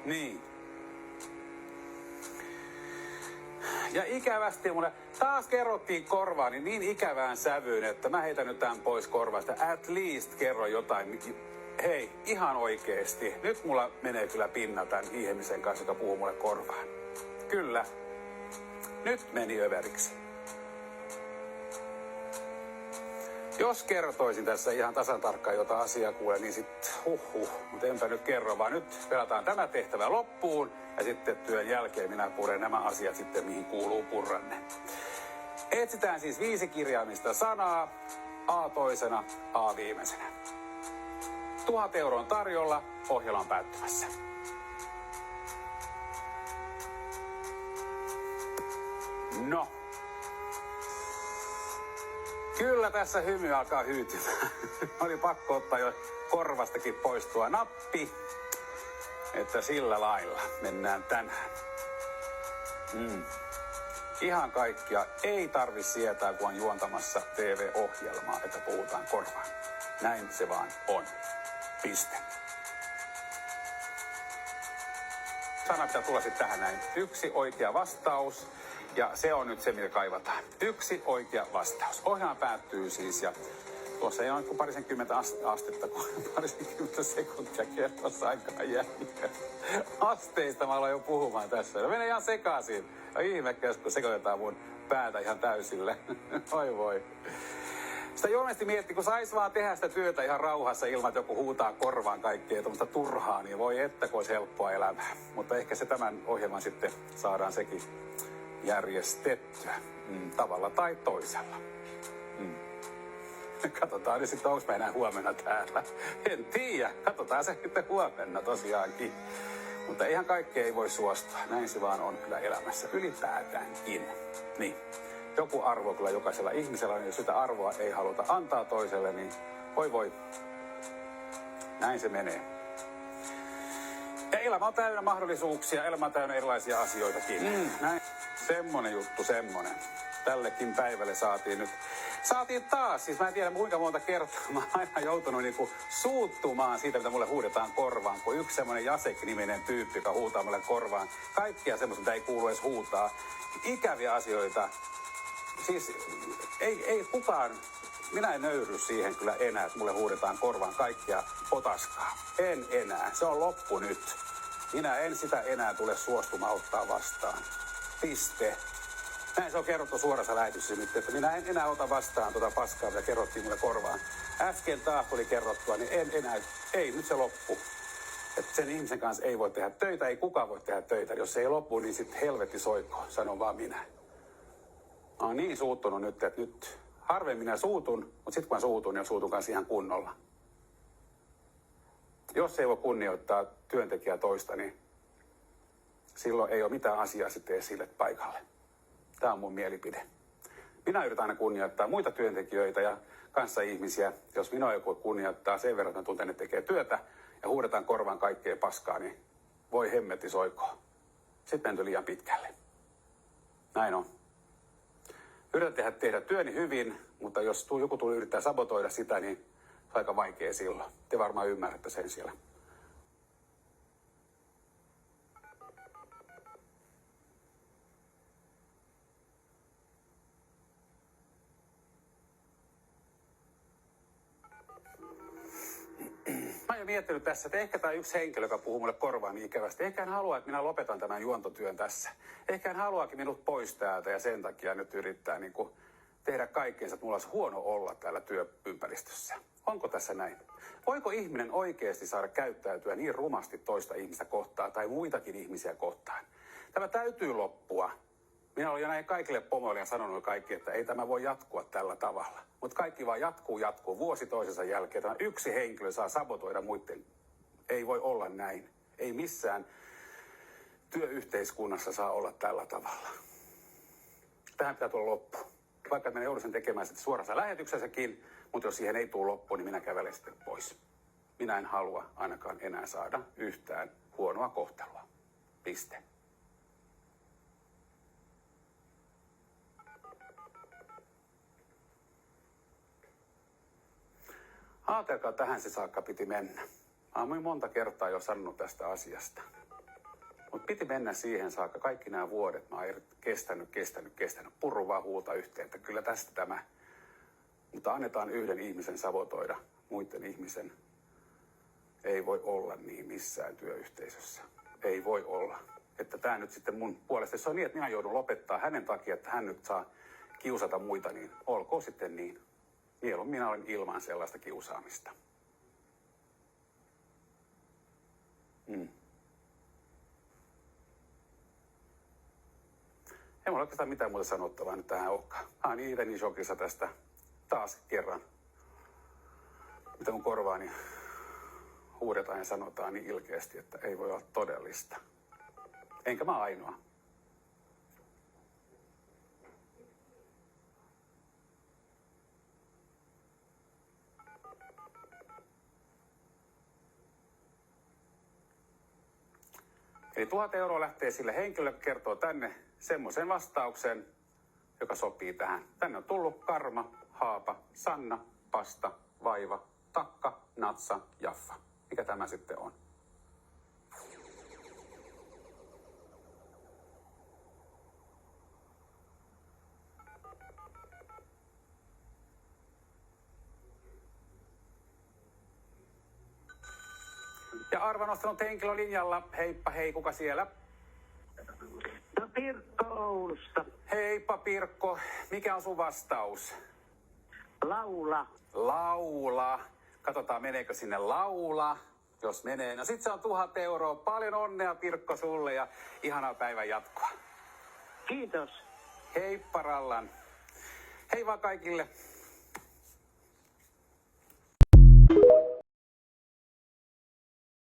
Niin. Ja ikävästi mulle taas kerrottiin korvaani niin ikävään sävyyn, että mä heitän nyt tämän pois korvasta. At least kerro jotain. Hei, ihan oikeesti. Nyt mulla menee kyllä pinna tämän ihmisen kanssa, joka puhuu mulle korvaan. Kyllä. Nyt meni överiksi. Jos kertoisin tässä ihan tasan tarkkaan jotain asiaa kuule, niin sit mutta enpä nyt kerro, vaan nyt pelataan tämä tehtävä loppuun ja sitten työn jälkeen minä puren nämä asiat sitten, mihin kuuluu purranne. Etsitään siis 5 kirjaimista sanaa, A toisena, A viimeisenä. 1000 € on tarjolla, ohjelma on päättymässä. No. Kyllä tässä hymy alkaa hyytymään. Oli pakko ottaa jo korvastakin pois tuo nappi. Että sillä lailla mennään tänään. Ihan kaikkia ei tarvi sietää, kun on juontamassa TV-ohjelmaa, että puhutaan korvaan. Näin se vaan on. Piste. Sana pitää tulla sitten tähän näin. 1 oikea vastaus. Ja se on nyt se, mitä kaivataan. 1 oikea vastaus. Ohjelma päättyy siis ja tuossa ei ole kuin parisenkymmentä astetta, kun parisenkymmentä sekuntia kerrassa aikaa jäljellä. Asteista mä aloin jo puhumaan tässä. No menee ihan sekaisin. Ja ihmekkäs, kun sekoitetaan mun päätä ihan täysille. Oi voi. Sitä ilmeisesti mietti, kun sais vaan tehdä sitä työtä ihan rauhassa ilman, että joku huutaa korvaan kaikkea tuommoista turhaa, niin voi että kun olisi helppoa elämää. Mutta ehkä se tämän ohjelman sitten saadaan sekin järjestettyä tavalla tai toisella. Katsotaan nyt sitten, onko mä enää huomenna täällä. En tiedä. Katsotaan se sitten huomenna tosiaankin. Mutta ihan kaikkea ei voi suostua. Näin se vaan on kyllä elämässä ylipäätäänkin. Niin. Joku arvo kyllä jokaisella ihmisellä, niin jos sitä arvoa ei haluta antaa toiselle, niin voi. Näin se menee. Ja elämä on täynnä mahdollisuuksia, elämä on täynnä erilaisia asioitakin. Näin. Semmonen juttu, semmonen. Tällekin päivälle saatiin taas, siis mä en tiedä kuinka monta kertaa mä oon aina joutunut niinku suuttumaan siitä, mitä mulle huudetaan korvaan, kun yksi semmonen Jasek-niminen tyyppi, joka huutaa mulle korvaan kaikkia semmoista, mitä ei kuulu edes huutaa. Ikäviä asioita. Siis ei kukaan, minä en nöyry siihen kyllä enää, että mulle huudetaan korvaan kaikkia potaskaa. En enää, se on loppu nyt. Minä en sitä enää tule suostumaan ottaa vastaan. Piste. Näin se on kerrottu suorassa lähetyksessä nyt, että minä en enää ota vastaan tuota paskaa, mitä kerrottiin mulle korvaan. Äsken taas tuli kerrottua, niin en enää, ei nyt se loppu. Että sen ihmisen kanssa ei voi tehdä töitä, ei kukaan voi tehdä töitä. Jos se ei loppu, niin sitten helvetti soikoo, sanon vaan minä. Mä oon niin suuttunut nyt, että nyt harvemmin minä suutun, mutta sitten kun mä suutun, niin suutun kanssa ihan kunnolla. Jos ei voi kunnioittaa työntekijää toista, niin silloin ei ole mitään asiaa sitten esille paikalle. Tämä on mun mielipide. Minä yritän aina kunnioittaa muita työntekijöitä ja kanssaihmisiä. Jos minua joku kunnioittaa sen verran, että tunten, että tekee työtä ja huudetaan korvaan kaikkea paskaa, niin voi hemmetti soikoon. Sitten menty liian pitkälle. Näin on. Yritän tehdä työni hyvin, mutta jos joku tulee yrittää sabotoida sitä, niin se on aika vaikea silloin. Te varmaan ymmärrätte sen siellä. Mä oon miettinyt tässä, että ehkä tämä yksi henkilö, joka puhuu mulle korvaan niin ikävästi, ehkä hän haluaa, että minä lopetan tämän juontotyön tässä. Ehkä hän haluaakin minut pois täältä ja sen takia nyt yrittää niin kuin tehdä kaikkeensa, että mulla olisi huono olla täällä työympäristössä. Onko tässä näin? Voiko ihminen oikeasti saada käyttäytyä niin rumasti toista ihmistä kohtaan tai muitakin ihmisiä kohtaan? Tämä täytyy loppua. Minä olen jo näin kaikille pomoille ja sanonut kaikki, että ei tämä voi jatkua tällä tavalla. Mutta kaikki vaan jatkuu vuosi toisensa jälkeen. Tämä yksi henkilö saa sabotoida muiden. Ei voi olla näin. Ei missään työyhteiskunnassa saa olla tällä tavalla. Tähän pitää tulla loppu. Vaikka minä joudun sen tekemään sitten suorassa lähetyksessäkin, mutta jos siihen ei tule loppu, niin minä kävelen sitten pois. Minä en halua ainakaan enää saada yhtään huonoa kohtelua. Piste. Ajatelkaa, tähän se saakka piti mennä. Mä oon monta kertaa jo sanonut tästä asiasta. Mutta piti mennä siihen saakka. Kaikki nämä vuodet mä oon kestänyt. Purru vaan huuta yhteen, että kyllä tästä tämä. Mutta annetaan yhden ihmisen savotoida muiden ihmisen. Ei voi olla niin missään työyhteisössä. Ei voi olla. Että tämä nyt sitten mun puolesta, se on niin, että minä joudun lopettaa hänen takia, että hän nyt saa kiusata muita, niin olkoon sitten niin. Mieluummin minä olen ilman sellaista kiusaamista. Ei mulla oikeastaan mitään muuta sanottavaa nyt tähän olekaan. Mä oon niin shokissa tästä taas kerran. Mitä mun korvaani huudetaan ja sanotaan niin ilkeästi, että ei voi olla todellista. Enkä mä ainoa. Eli 1000 euroa lähtee sille henkilölle, joka kertoo tänne semmoisen vastauksen, joka sopii tähän. Tänne on tullut Karma, Haapa, Sanna, Pasta, Vaiva, Takka, Natsa, Jaffa. Mikä tämä sitten on? Ja arva nostanut henkilö linjalla. Heippa hei, kuka siellä? No Pirkko Oulusta. Heippa Pirkko, mikä on sun vastaus? Laula. Laula. Katsotaan meneekö sinne laula. Jos menee, no sit se on 1000 euroa. Paljon onnea Pirkko sulle ja ihanaa päivän jatkoa. Kiitos. Heippa Rallan. Hei vaan kaikille.